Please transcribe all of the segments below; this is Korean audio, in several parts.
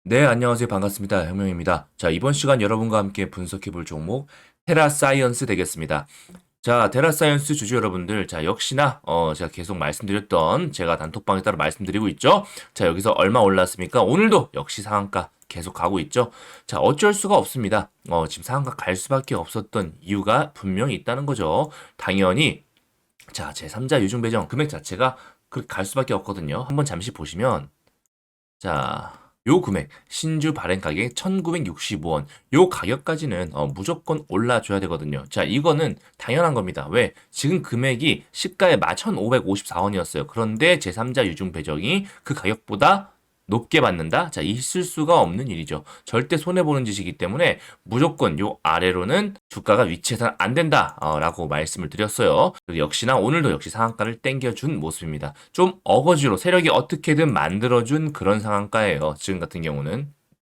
네, 안녕하세요. 반갑습니다. 혁명입니다. 자, 이번 시간 여러분과 함께 분석해 볼 종목 테라사이언스 되겠습니다. 자, 테라사이언스 주주 여러분들, 자, 역시나 제가 계속 말씀드렸던 제가 단톡방에 따라 말씀드리고 있죠. 자, 여기서 얼마 올랐습니까? 오늘도 역시 상한가 계속 가고 있죠. 자, 어쩔 수가 없습니다. 지금 상한가 갈 수밖에 없었던 이유가 분명히 있다는 거죠. 당연히 자, 제3자 유증 배정 금액 자체가 그렇게 갈 수밖에 없거든요. 한번 잠시 보시면 자, 요 금액, 신주 발행 가격 1965원. 요 가격까지는 무조건 올라줘야 되거든요. 자, 이거는 당연한 겁니다. 왜? 지금 금액이 시가의 1,554원이었어요. 그런데 제3자 유증 배정이 그 가격보다 높게 받는다? 자, 있을 수가 없는 일이죠. 절대 손해보는 짓이기 때문에 무조건 요 아래로는 주가가 위치해서는 안 된다. 라고 말씀을 드렸어요. 그리고 역시나 오늘도 역시 상한가를 땡겨준 모습입니다. 좀 어거지로 세력이 어떻게든 만들어준 그런 상한가예요. 지금 같은 경우는.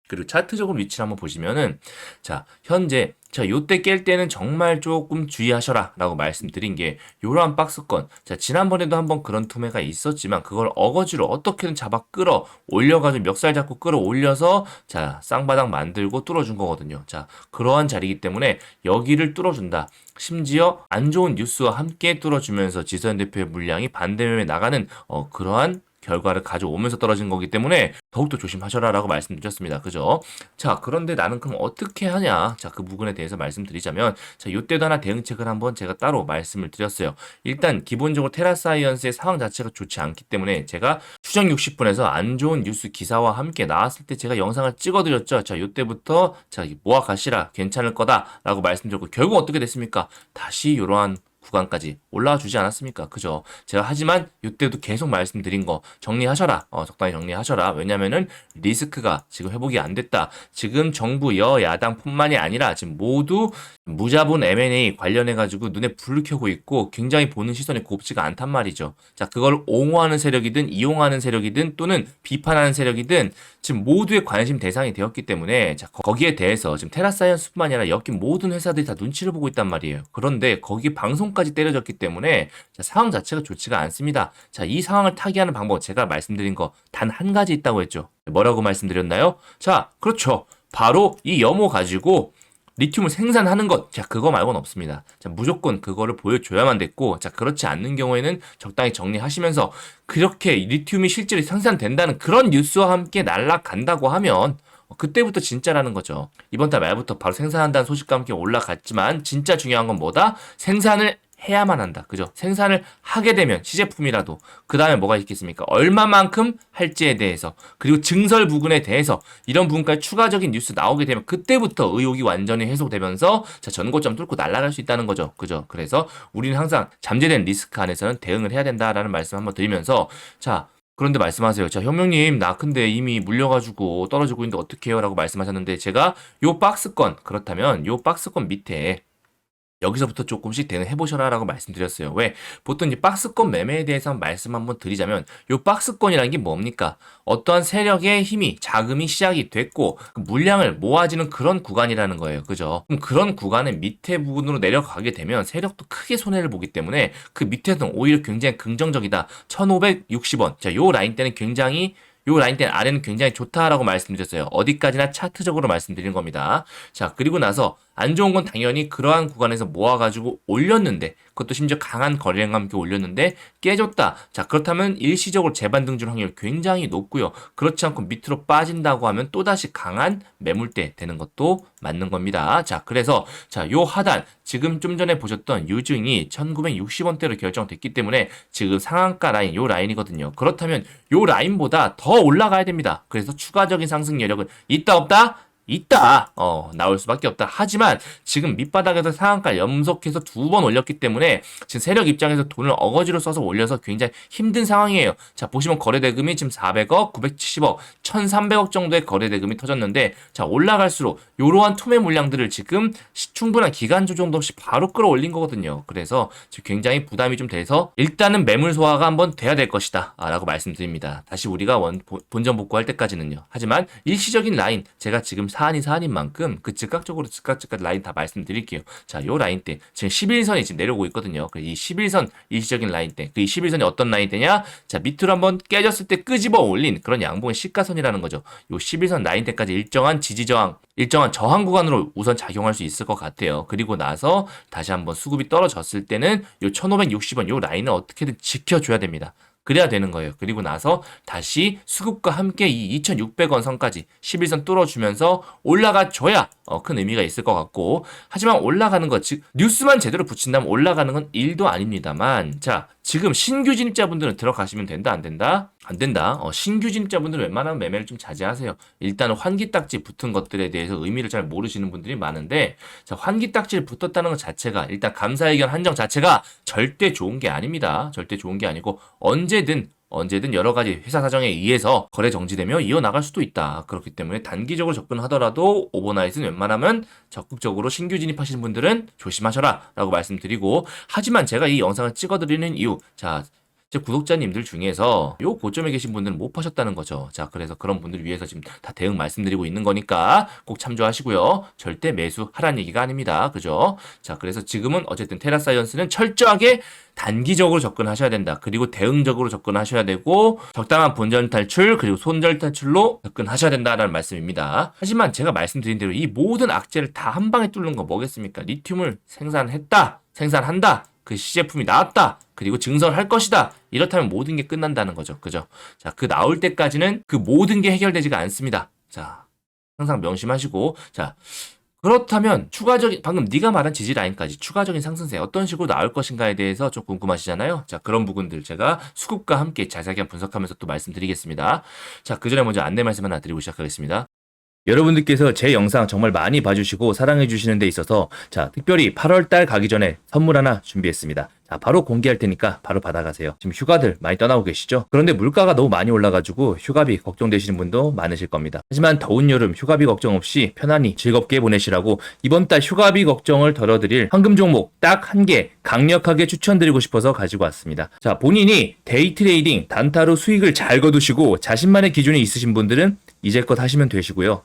그리고 차트적으로 위치를 한번 보시면은 자, 현재 자, 요때 깰 때는 정말 조금 주의하셔라 라고 말씀드린 게 요러한 박스권. 자, 지난번에도 한번 그런 투매가 있었지만 그걸 어거지로 어떻게든 잡아 끌어 올려가지고 멱살 잡고 끌어 올려서 자, 쌍바닥 만들고 뚫어준 거거든요. 자, 그러한 자리이기 때문에 여기를 뚫어준다. 심지어 안 좋은 뉴스와 함께 뚫어주면서 지선 대표의 물량이 반대면에 나가는 그러한 결과를 가져오면서 떨어진 거기 때문에 더욱더 조심하셔라라고 말씀드렸습니다. 그죠? 자, 그런데 나는 그럼 어떻게 하냐? 자, 그 부분에 대해서 말씀드리자면 자, 요때도 하나 대응책을 한번 제가 따로 말씀을 드렸어요. 일단 기본적으로 테라사이언스의 상황 자체가 좋지 않기 때문에 제가 추정 60분에서 안 좋은 뉴스 기사와 함께 나왔을 때 제가 영상을 찍어드렸죠. 자, 요때부터 자, 모아 가시라. 괜찮을 거다라고 말씀드렸고 결국 어떻게 됐습니까? 다시 이러한 구간까지 올라와 주지 않았습니까? 그죠? 제가 하지만 이때도 계속 말씀드린 거 정리하셔라. 적당히 정리하셔라. 왜냐면은 리스크가 지금 회복이 안 됐다. 지금 정부 여야당뿐만이 아니라 지금 모두 무자본 M&A 관련해 가지고 눈에 불을 켜고 있고 굉장히 보는 시선이 곱지가 않단 말이죠. 자, 그걸 옹호하는 세력이든 이용하는 세력이든 또는 비판하는 세력이든 지금 모두의 관심 대상이 되었기 때문에 자, 거기에 대해서 지금 테라사이언스뿐만 아니라 엮인 모든 회사들이 다 눈치를 보고 있단 말이에요. 그런데 거기 방송까지 때려졌기 때문에 자, 상황 자체가 좋지가 않습니다. 자, 이 상황을 타개하는 방법 제가 말씀드린 거 단 한 가지 있다고 했죠. 뭐라고 말씀드렸나요? 자, 그렇죠. 바로 이 염호 가지고 리튬을 생산하는 것. 자, 그거 말고는 없습니다. 자, 무조건 그거를 보여줘야만 됐고, 자, 그렇지 않는 경우에는 적당히 정리하시면서 그렇게 리튬이 실제로 생산된다는 그런 뉴스와 함께 날아간다고 하면 그때부터 진짜라는 거죠. 이번 달 말부터 바로 생산한다는 소식과 함께 올라갔지만 진짜 중요한 건 뭐다? 생산을 해야만 한다. 그죠? 생산을 하게 되면 시제품이라도 그 다음에 뭐가 있겠습니까? 얼마만큼 할지에 대해서 그리고 증설 부분에 대해서 이런 부분까지 추가적인 뉴스 나오게 되면 그때부터 의혹이 완전히 해소되면서 자, 전고점 뚫고 날아갈 수 있다는 거죠. 그죠? 그래서 우리는 항상 잠재된 리스크 안에서는 대응을 해야 된다라는 말씀 한번 드리면서 자, 그런데 말씀하세요. 자, 현명님, 나 근데 이미 물려가지고 떨어지고 있는데 어떡해요? 라고 말씀하셨는데 제가 요 박스권, 그렇다면 요 박스권 밑에 여기서부터 조금씩 대응해 보셔라 라고 말씀드렸어요. 왜? 보통 이제 박스권 매매에 대해서 말씀 한번 드리자면 요 박스권이라는 게 뭡니까? 어떠한 세력의 힘이 자금이 시작이 됐고 그 물량을 모아지는 그런 구간이라는 거예요. 그죠? 그럼 그런 구간의 밑에 부분으로 내려가게 되면 세력도 크게 손해를 보기 때문에 그 밑에는 오히려 굉장히 긍정적이다. 1560원. 자, 요 라인 때는 굉장히 요 라인 때는 아래는 굉장히 좋다라고 말씀드렸어요. 어디까지나 차트적으로 말씀드린 겁니다. 자, 그리고 나서 안 좋은 건 당연히 그러한 구간에서 모아가지고 올렸는데 그것도 심지어 강한 거래량과 함께 올렸는데 깨졌다. 자, 그렇다면 일시적으로 재반등줄 확률 굉장히 높고요. 그렇지 않고 밑으로 빠진다고 하면 또다시 강한 매물대 되는 것도 맞는 겁니다. 자, 그래서 자, 요 하단 지금 좀 전에 보셨던 유증이 1960원대로 결정됐기 때문에 지금 상한가 라인 요 라인이거든요. 그렇다면 요 라인보다 더 올라가야 됩니다. 그래서 추가적인 상승 여력은 있다 없다? 있다. 나올 수밖에 없다. 하지만 지금 밑바닥에서 상한가 연속해서 2번 올렸기 때문에 지금 세력 입장에서 돈을 어거지로 써서 올려서 굉장히 힘든 상황이에요. 자, 보시면 거래대금이 지금 400억, 970억, 1300억 정도의 거래대금이 터졌는데 자, 올라갈수록 이러한 투매 물량들을 지금 충분한 기간 조정도 없이 바로 끌어올린 거거든요. 그래서 지금 굉장히 부담이 좀 돼서 일단은 매물 소화가 한번 돼야 될 것이다. 라고 말씀드립니다. 다시 우리가 본전 복구할 때까지는요. 하지만 일시적인 라인 제가 지금 사안인 만큼 그 즉각적으로 라인 다 말씀드릴게요. 자, 요 라인대 지금 11선이 지금 내려오고 있거든요. 이 11선 일시적인 라인대, 그 이 11선이 어떤 라인대냐? 자, 밑으로 한번 깨졌을 때 끄집어 올린 그런 양봉의 시가선이라는 거죠. 요 11선 라인대까지 일정한 지지 저항, 일정한 저항 구간으로 우선 작용할 수 있을 것 같아요. 그리고 나서 다시 한번 수급이 떨어졌을 때는 요 1560원 요 라인을 어떻게든 지켜줘야 됩니다. 그래야 되는 거예요. 그리고 나서 다시 수급과 함께 이 2,600원 선까지 11선 뚫어주면서 올라가줘야 큰 의미가 있을 것 같고, 하지만 올라가는 것, 즉 뉴스만 제대로 붙인다면 올라가는 건 1도 아닙니다만, 자, 지금 신규 진입자분들은 들어가시면 된다, 안 된다? 안 된다. 신규 진입자분들은 웬만하면 매매를 좀 자제하세요. 일단 환기딱지 붙은 것들에 대해서 의미를 잘 모르시는 분들이 많은데, 자, 환기딱지를 붙었다는 것 자체가, 일단 감사의견 한정 자체가 절대 좋은 게 아닙니다. 절대 좋은 게 아니고 언제든 여러 가지 회사 사정에 의해서 거래 정지되며 이어나갈 수도 있다. 그렇기 때문에 단기적으로 접근하더라도 오버나잇은 웬만하면 적극적으로 신규 진입하시는 분들은 조심하셔라 라고 말씀드리고, 하지만 제가 이 영상을 찍어드리는 이유, 자, 제 구독자님들 중에서 요 고점에 계신 분들은 못 파셨다는 거죠. 자, 그래서 그런 분들을 위해서 지금 다 대응 말씀드리고 있는 거니까 꼭 참조하시고요. 절대 매수하라는 얘기가 아닙니다. 그죠? 자, 그래서 지금은 어쨌든 테라사이언스는 철저하게 단기적으로 접근하셔야 된다. 그리고 대응적으로 접근하셔야 되고, 적당한 본전 탈출 그리고 손절 탈출로 접근하셔야 된다라는 말씀입니다. 하지만 제가 말씀드린 대로 이 모든 악재를 다 한 방에 뚫는 거 뭐겠습니까? 리튬을 생산한다. 그 시제품이 나왔다. 그리고 증설할 것이다. 이렇다면 모든 게 끝난다는 거죠. 그죠? 자, 그 나올 때까지는 그 모든 게 해결되지가 않습니다. 자, 항상 명심하시고, 자, 그렇다면 추가적인, 방금 네가 말한 지지 라인까지 추가적인 상승세 어떤 식으로 나올 것인가에 대해서 좀 궁금하시잖아요. 자, 그런 부분들 제가 수급과 함께 자세하게 분석하면서 또 말씀드리겠습니다. 자, 그 전에 먼저 안내 말씀 하나 드리고 시작하겠습니다. 여러분들께서 제 영상 정말 많이 봐주시고 사랑해 주시는 데 있어서, 자, 특별히 8월달 가기 전에 선물 하나 준비했습니다. 자, 바로 공개할 테니까 바로 받아가세요. 지금 휴가들 많이 떠나고 계시죠? 그런데 물가가 너무 많이 올라가지고 휴가비 걱정되시는 분도 많으실 겁니다. 하지만 더운 여름 휴가비 걱정 없이 편안히 즐겁게 보내시라고 이번 달 휴가비 걱정을 덜어드릴 황금 종목 딱 한 개 강력하게 추천드리고 싶어서 가지고 왔습니다. 자, 본인이 데이 트레이딩 단타로 수익을 잘 거두시고 자신만의 기준이 있으신 분들은 이제껏 하시면 되시고요.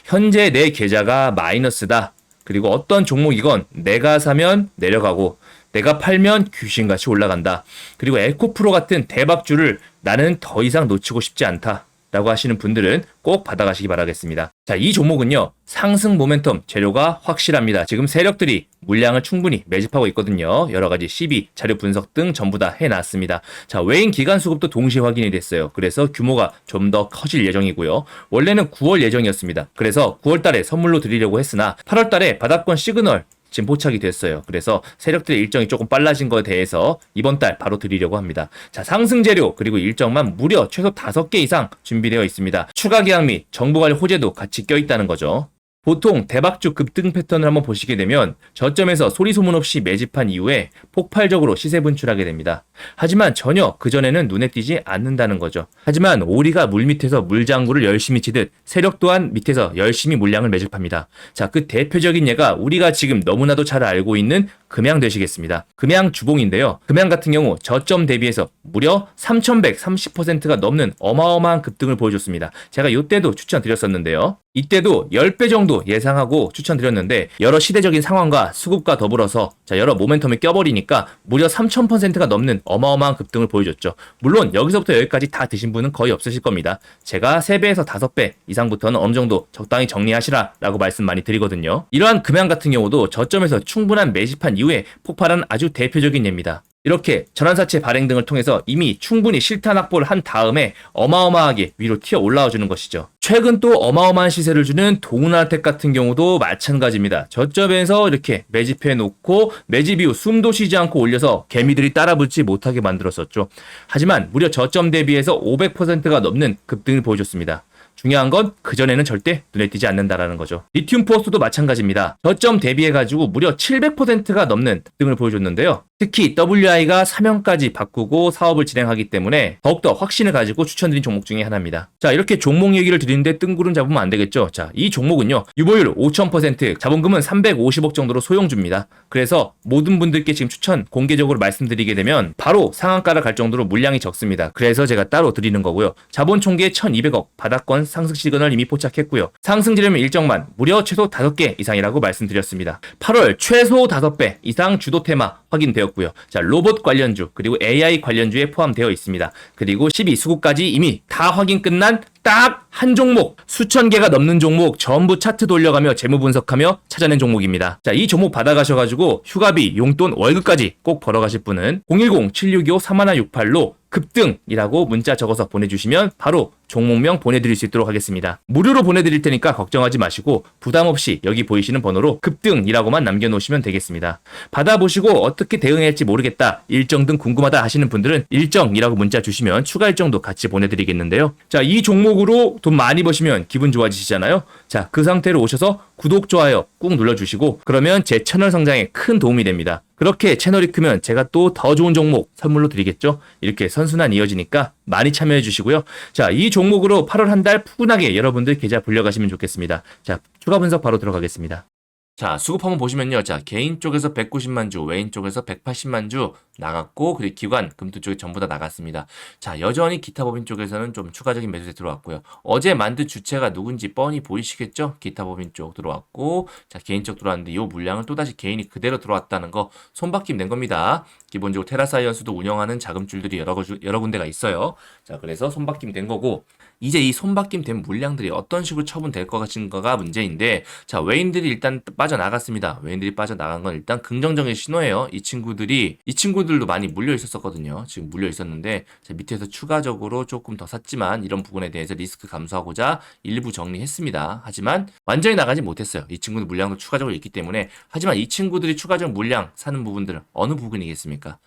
현재 내 계좌가 마이너스다. 그리고 어떤 종목이건 내가 사면 내려가고 내가 팔면 귀신같이 올라간다. 그리고 에코프로 같은 대박주를 나는 더 이상 놓치고 싶지 않다. 라고 하시는 분들은 꼭 받아가시기 바라겠습니다. 자, 이 종목은요, 상승 모멘텀 재료가 확실합니다. 지금 세력들이 물량을 충분히 매집하고 있거든요. 여러 가지 시비, 자료 분석 등 전부 다 해놨습니다. 자, 외인 기간 수급도 동시에 확인이 됐어요. 그래서 규모가 좀 더 커질 예정이고요. 원래는 9월 예정이었습니다. 그래서 9월 달에 선물로 드리려고 했으나 8월 달에 바닥권 시그널 지금 포착이 됐어요. 그래서 세력들의 일정이 조금 빨라진 거에 대해서 이번 달 바로 드리려고 합니다. 자, 상승 재료 그리고 일정만 무려 최소 5개 이상 준비되어 있습니다. 추가 계약 및 정보관리 호재도 같이 껴있다는 거죠. 보통 대박주 급등 패턴을 한번 보시게 되면 저점에서 소리 소문 없이 매집한 이후에 폭발적으로 시세 분출하게 됩니다. 하지만 전혀 그전에는 눈에 띄지 않는다는 거죠. 하지만 오리가 물 밑에서 물장구를 열심히 치듯 세력 또한 밑에서 열심히 물량을 매집합니다. 자, 그 대표적인 예가 우리가 지금 너무나도 잘 알고 있는 금양 되시겠습니다. 금양 주봉인데요. 금양 같은 경우 저점 대비해서 무려 3,130%가 넘는 어마어마한 급등을 보여줬습니다. 제가 이때도 추천드렸었는데요. 이때도 10배 정도 예상하고 추천드렸는데 여러 시대적인 상황과 수급과 더불어서 자, 여러 모멘텀이 껴버리니까 무려 3,000%가 넘는 어마어마한 급등을 보여줬죠. 물론 여기서부터 여기까지 다 드신 분은 거의 없으실 겁니다. 제가 3배에서 5배 이상부터는 어느 정도 적당히 정리하시라 라고 말씀 많이 드리거든요. 이러한 금양 같은 경우도 저점에서 충분한 매집한 이후에 폭발한 아주 대표적인 예입니다. 이렇게 전환사채 발행 등을 통해서 이미 충분히 실탄 확보를 한 다음에 어마어마하게 위로 튀어 올라와 주는 것이죠. 최근 또 어마어마한 시세를 주는 동은알텍 같은 경우도 마찬가지입니다. 저점에서 이렇게 매집해 놓고 매집 이후 숨도 쉬지 않고 올려서 개미들이 따라붙지 못하게 만들었었죠. 하지만 무려 저점 대비해서 500%가 넘는 급등을 보여줬습니다. 중요한 건 그전에는 절대 눈에 띄지 않는다라는 거죠. 리튬 포스도 마찬가지입니다. 저점 대비해가지고 무려 700%가 넘는 등을 보여줬는데요. 특히 WI가 사명까지 바꾸고 사업을 진행하기 때문에 더욱더 확신을 가지고 추천드린 종목 중에 하나입니다. 자, 이렇게 종목 얘기를 드리는데 뜬구름 잡으면 안 되겠죠. 자, 이 종목은요, 유보율 5000%, 자본금은 350억 정도로 소용줍니다. 그래서 모든 분들께 지금 추천 공개적으로 말씀드리게 되면 바로 상한가를 갈 정도로 물량이 적습니다. 그래서 제가 따로 드리는 거고요. 자본 총계 1200억, 바닥권 상승 시그널 이미 포착했고요. 상승 지름 일정만 무려 최소 5개 이상이라고 말씀드렸습니다. 8월 최소 5배 이상 주도 테마 확인되었고요. 자, 로봇 관련주 그리고 AI 관련주에 포함되어 있습니다. 그리고 12수급까지 이미 다 확인 끝난 딱 한 종목, 수천 개가 넘는 종목 전부 차트 돌려가며 재무 분석하며 찾아낸 종목입니다. 자, 이 종목 받아가셔가지고 휴가비, 용돈, 월급까지 꼭 벌어가실 분은 010-7625-3168로 급등이라고 문자 적어서 보내주시면 바로 종목명 보내드릴 수 있도록 하겠습니다. 무료로 보내드릴 테니까 걱정하지 마시고 부담 없이 여기 보이시는 번호로 급등이라고만 남겨놓으시면 되겠습니다. 받아보시고 어떻게 대응할지 모르겠다, 일정 등 궁금하다 하시는 분들은 일정이라고 문자 주시면 추가 일정도 같이 보내드리겠는데요. 자, 이 종목으로 돈 많이 버시면 기분 좋아지시잖아요. 자, 그 상태로 오셔서 구독, 좋아요 꾹 눌러주시고 그러면 제 채널 성장에 큰 도움이 됩니다. 그렇게 채널이 크면 제가 또 더 좋은 종목 선물로 드리겠죠. 이렇게 선순환 이어지니까 많이 참여해 주시고요. 자, 이 종목으로 8월 한 달 푸근하게 여러분들 계좌 불려가시면 좋겠습니다. 자, 추가 분석 바로 들어가겠습니다. 자, 수급 한번 보시면요. 자, 개인 쪽에서 190만 주, 외인 쪽에서 180만 주 나갔고, 그리고 기관, 금투 쪽에 전부 다 나갔습니다. 자, 여전히 기타 법인 쪽에서는 좀 추가적인 매수세 들어왔고요. 어제 만든 주체가 누군지 뻔히 보이시겠죠? 기타 법인 쪽 들어왔고, 자, 개인 쪽 들어왔는데 이 물량은 또다시 개인이 그대로 들어왔다는 거 손바뀜 된 겁니다. 기본적으로 테라사이언스도 운영하는 자금줄들이 여러 군데가 있어요. 자, 그래서 손바뀜 된 거고, 이제 이 손바뀜 된 물량들이 어떤 식으로 처분될 것인가가 문제인데, 자, 외인들이 일단 빠져나갔습니다. 외인들이 빠져나간 건 일단 긍정적인 신호예요. 이 친구들도 많이 물려 있었거든요. 지금 물려 있었는데, 자, 밑에서 추가적으로 조금 더 샀지만 이런 부분에 대해서 리스크 감소하고자 일부 정리했습니다. 하지만 완전히 나가지 못했어요. 이 친구들 물량도 추가적으로 있기 때문에. 하지만 이 친구들이 추가적 물량 사는 부분들은 어느 부분이겠습니까?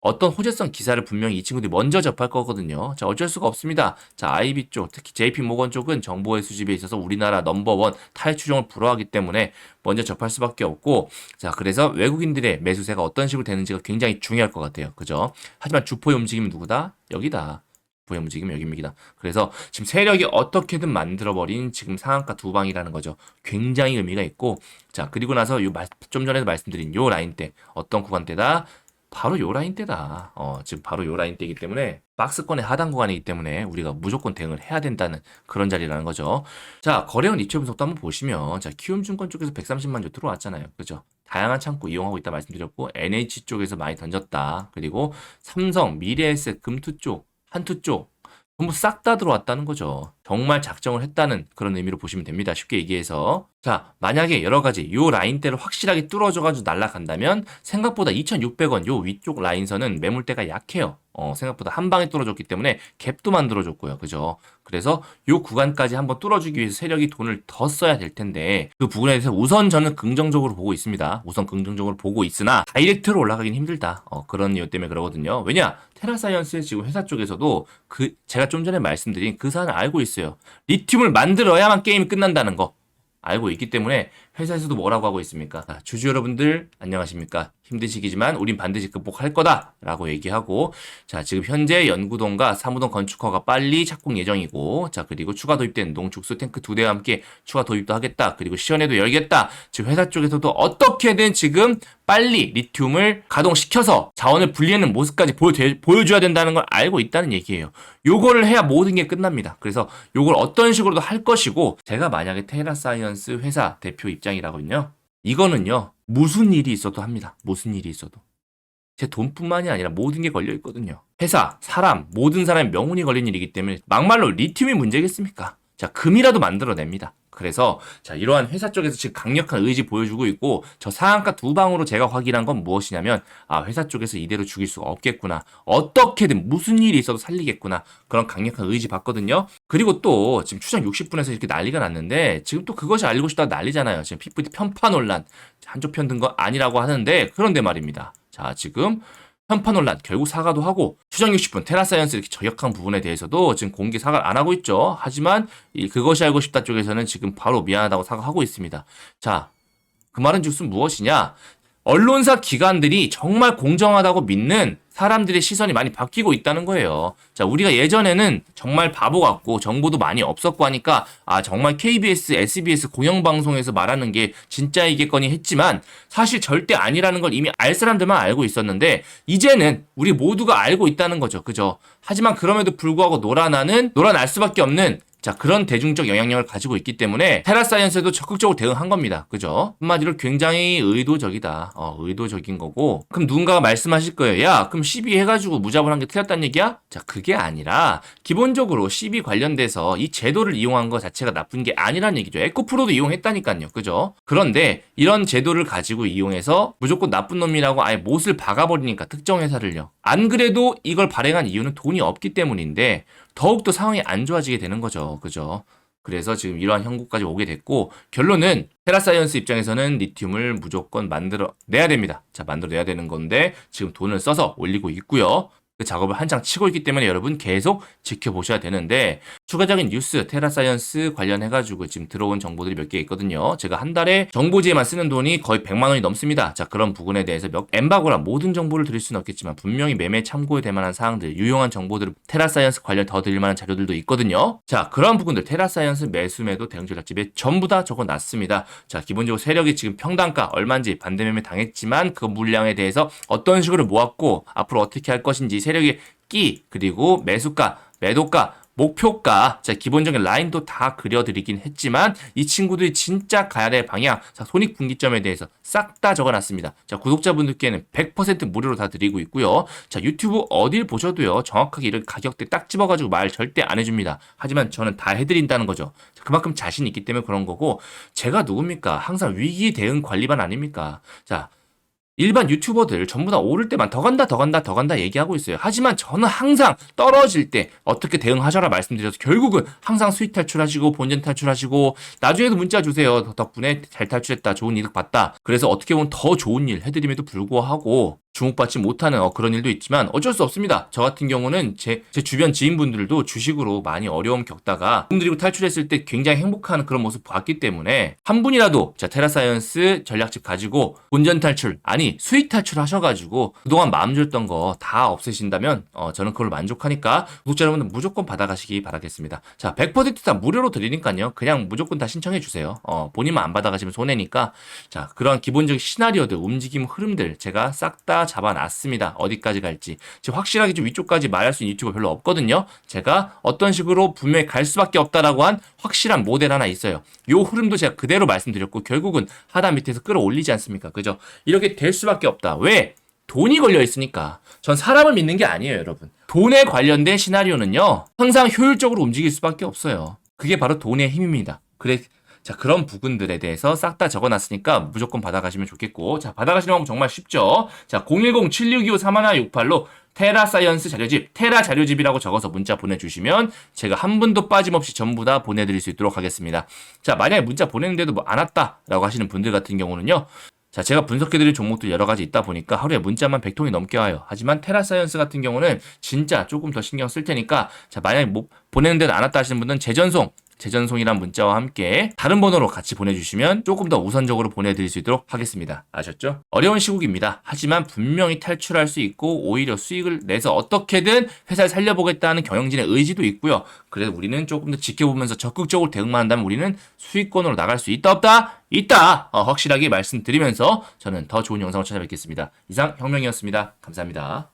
어떤 호재성 기사를 분명히 이 친구들이 먼저 접할 거거든요. 자, 어쩔 수가 없습니다. 자, IB 쪽, 특히 JP모건 쪽은 정보의 수집에 있어서 우리나라 넘버원 탈추종을 불허하기 때문에 먼저 접할 수밖에 없고, 자, 그래서 외국인들의 매수세가 어떤 식으로 되는지가 굉장히 중요할 것 같아요. 그죠? 하지만 주포의 움직임은 누구다? 여기다. 주포의 움직임은 여기입니다. 그래서 지금 세력이 어떻게든 만들어버린 지금 상한가 두 방이라는 거죠. 굉장히 의미가 있고, 자, 그리고 나서 좀 전에도 말씀드린 요 라인대, 어떤 구간대다? 바로 요 라인대다. 지금 바로 요 라인대이기 때문에 박스권의 하단 구간이기 때문에 우리가 무조건 대응을 해야 된다는 그런 자리라는 거죠. 자, 거래원 이체 분석도 한번 보시면, 자, 키움증권 쪽에서 130만 주 들어왔잖아요. 그죠? 다양한 창구 이용하고 있다 말씀드렸고, NH 쪽에서 많이 던졌다. 그리고 삼성, 미래에셋, 금투 쪽, 한투 쪽 전부 싹 다 들어왔다는 거죠. 정말 작정을 했다는 그런 의미로 보시면 됩니다. 쉽게 얘기해서. 자, 만약에 여러 가지 요 라인대를 확실하게 뚫어줘가지고 날아간다면 생각보다 2,600원 요 위쪽 라인선은 매물대가 약해요. 생각보다 한 방에 뚫어줬기 때문에 갭도 만들어줬고요. 그죠? 그래서 요 구간까지 한번 뚫어주기 위해서 세력이 돈을 더 써야 될 텐데 그 부분에 대해서 우선 저는 긍정적으로 보고 있습니다. 우선 긍정적으로 보고 있으나 다이렉트로 올라가긴 힘들다. 그런 이유 때문에 그러거든요. 왜냐? 테라사이언스의 지금 회사 쪽에서도 제가 좀 전에 말씀드린 그 사안을 알고 있어요. 리튬을 만들어야만 게임이 끝난다는 거 알고 있기 때문에 회사에서도 뭐라고 하고 있습니까? 자, 주주 여러분들 안녕하십니까? 힘든 시기지만 우린 반드시 극복할 거다 라고 얘기하고, 자, 지금 현재 연구동과 사무동 건축허가 빨리 착공 예정이고, 자, 그리고 추가 도입된 농축수 탱크 2대와 함께 추가 도입도 하겠다. 그리고 시연회도 열겠다. 지금 회사 쪽에서도 어떻게든 지금 빨리 리튬을 가동시켜서 자원을 분리하는 모습까지 보여줘야 된다는 걸 알고 있다는 얘기예요. 요거를 해야 모든 게 끝납니다. 그래서 요걸 어떤 식으로도 할 것이고, 제가 만약에 테라사이언스 회사 대표 입장이라거든요. 이거는요, 무슨 일이 있어도 합니다. 무슨 일이 있어도. 제 돈뿐만이 아니라 모든 게 걸려 있거든요. 회사, 사람, 모든 사람의 명운이 걸린 일이기 때문에 막말로 리튬이 문제겠습니까? 자, 금이라도 만들어냅니다. 그래서 자, 이러한 회사 쪽에서 지금 강력한 의지 보여주고 있고, 저 상한가 두 방으로 제가 확인한 건 무엇이냐면, 아, 회사 쪽에서 이대로 죽일 수가 없겠구나. 어떻게든 무슨 일이 있어도 살리겠구나. 그런 강력한 의지 봤거든요. 그리고 또 지금 추정 60분에서 이렇게 난리가 났는데 지금 또 그것이 알고 싶다고 난리잖아요. 지금 PPT 편파 논란. 한쪽 편 든 거 아니라고 하는데, 그런데 말입니다. 자, 지금 편파 논란 결국 사과도 하고, 추정 60분 테라사이언스 이렇게 저격한 부분에 대해서도 지금 공개 사과를 안 하고 있죠. 하지만 그것이 알고 싶다 쪽에서는 지금 바로 미안하다고 사과하고 있습니다. 자, 그 말은 즉슨 무엇이냐? 언론사 기관들이 정말 공정하다고 믿는 사람들의 시선이 많이 바뀌고 있다는 거예요. 자, 우리가 예전에는 정말 바보 같고 정보도 많이 없었고 하니까 정말 KBS, SBS 공영방송에서 말하는 게 진짜이겠거니 했지만 사실 절대 아니라는 걸 이미 알 사람들만 알고 있었는데 이제는 우리 모두가 알고 있다는 거죠. 그죠? 하지만 그럼에도 불구하고 놀아날 수밖에 없는 자, 그런 대중적 영향력을 가지고 있기 때문에 테라사이언스에도 적극적으로 대응한 겁니다. 그죠? 한마디로 굉장히 의도적이다. 의도적인 거고. 그럼 누군가가 말씀하실 거예요. 야, 그럼 시비해가지고 무자본한 게 틀렸다는 얘기야? 자, 그게 아니라 기본적으로 시비 관련돼서 이 제도를 이용한 것 자체가 나쁜 게 아니라는 얘기죠. 에코프로도 이용했다니까요. 그죠? 그런데 이런 제도를 가지고 이용해서 무조건 나쁜 놈이라고 아예 못을 박아버리니까 특정 회사를요. 안 그래도 이걸 발행한 이유는 돈이 없기 때문인데 더욱더 상황이 안 좋아지게 되는 거죠. 그죠? 그래서 지금 이러한 형국까지 오게 됐고 결론은 테라사이언스 입장에서는 리튬을 무조건 만들어내야 됩니다. 자, 만들어내야 되는 건데 지금 돈을 써서 올리고 있고요. 그 작업을 한창 치고 있기 때문에 여러분 계속 지켜보셔야 되는데 추가적인 뉴스 테라사이언스 관련해가지고 지금 들어온 정보들이 몇 개 있거든요. 제가 한 달에 정보지에만 쓰는 돈이 거의 100만 원이 넘습니다. 자, 그런 부분에 대해서 엠바고라 모든 정보를 드릴 수는 없겠지만 분명히 매매 참고에 될 만한 사항들, 유용한 정보들, 테라사이언스 관련 더 드릴 만한 자료들도 있거든요. 자, 그런 부분들 테라사이언스 매수매도 대응 전략집에 전부 다 적어놨습니다. 자, 기본적으로 세력이 지금 평단가 얼마인지 반대매매 당했지만 그 물량에 대해서 어떤 식으로 모았고 앞으로 어떻게 할 것인지 세력의 끼, 그리고 매수가, 매도가, 목표가, 자, 기본적인 라인도 다 그려드리긴 했지만 이 친구들이 진짜 가야 될 방향, 자, 손익분기점에 대해서 싹 다 적어놨습니다. 자, 구독자분들께는 100% 무료로 다 드리고 있고요. 자, 유튜브 어딜 보셔도요, 정확하게 이런 가격대 딱 집어가지고 말 절대 안 해줍니다. 하지만 저는 다 해드린다는 거죠. 자, 그만큼 자신 있기 때문에 그런 거고, 제가 누굽니까? 항상 위기 대응 관리반 아닙니까? 자, 일반 유튜버들 전부 다 오를 때만 더 간다, 더 간다, 더 간다 얘기하고 있어요. 하지만 저는 항상 떨어질 때 어떻게 대응하셔라 말씀드려서 결국은 항상 수익 탈출하시고 본전 탈출하시고 나중에도 문자 주세요. 덕분에 잘 탈출했다. 좋은 이득 봤다. 그래서 어떻게 보면 더 좋은 일 해드림에도 불구하고 주목받지 못하는 그런 일도 있지만 어쩔 수 없습니다. 저 같은 경우는 제 주변 지인분들도 주식으로 많이 어려움 겪다가 돈 들이고 탈출했을 때 굉장히 행복한 그런 모습 봤기 때문에 한 분이라도 자, 테라사이언스 전략집 가지고 본전 탈출 아니 수익 탈출 하셔가지고 그동안 마음 줬던 거 다 없애신다면 저는 그걸 만족하니까 구독자 여러분들 무조건 받아가시기 바라겠습니다. 자, 100%다 무료로 드리니까요. 그냥 무조건 다 신청해 주세요. 본인만 안 받아가시면 손해니까. 자, 그런 기본적인 시나리오들, 움직임 흐름들 제가 싹 다 잡아놨습니다. 어디까지 갈지. 지금 확실하게 좀 위쪽까지 말할 수 있는 유튜버 별로 없거든요. 제가 어떤 식으로 분명히 갈 수밖에 없다라고 한 확실한 모델 하나 있어요. 요 흐름도 제가 그대로 말씀드렸고 결국은 하단 밑에서 끌어올리지 않습니까? 그죠? 이렇게 될 수밖에 없다. 왜? 돈이 걸려 있으니까. 전 사람을 믿는 게 아니에요, 여러분. 돈에 관련된 시나리오는요. 항상 효율적으로 움직일 수밖에 없어요. 그게 바로 돈의 힘입니다. 자, 그런 부분들에 대해서 싹 다 적어놨으니까 무조건 받아가시면 좋겠고. 자, 받아가시는 방법 정말 쉽죠. 자, 010-7625-3168로 테라사이언스 자료집, 테라 자료집이라고 적어서 문자 보내주시면 제가 한 분도 빠짐없이 전부 다 보내드릴 수 있도록 하겠습니다. 자, 만약에 문자 보냈는데도 뭐 안 왔다라고 하시는 분들 같은 경우는요. 자, 제가 분석해드릴 종목들 여러 가지 있다 보니까 하루에 문자만 100통이 넘게 와요. 하지만 테라사이언스 같은 경우는 진짜 조금 더 신경 쓸 테니까 자, 만약에 뭐 보냈는데도 안 왔다 하시는 분은 재전송이란 문자와 함께 다른 번호로 같이 보내주시면 조금 더 우선적으로 보내드릴 수 있도록 하겠습니다. 아셨죠? 어려운 시국입니다. 하지만 분명히 탈출할 수 있고 오히려 수익을 내서 어떻게든 회사를 살려보겠다는 경영진의 의지도 있고요. 그래서 우리는 조금 더 지켜보면서 적극적으로 대응만 한다면 우리는 수익권으로 나갈 수 있다 없다? 있다! 확실하게 말씀드리면서 저는 더 좋은 영상으로 찾아뵙겠습니다. 이상 혁명이었습니다. 감사합니다.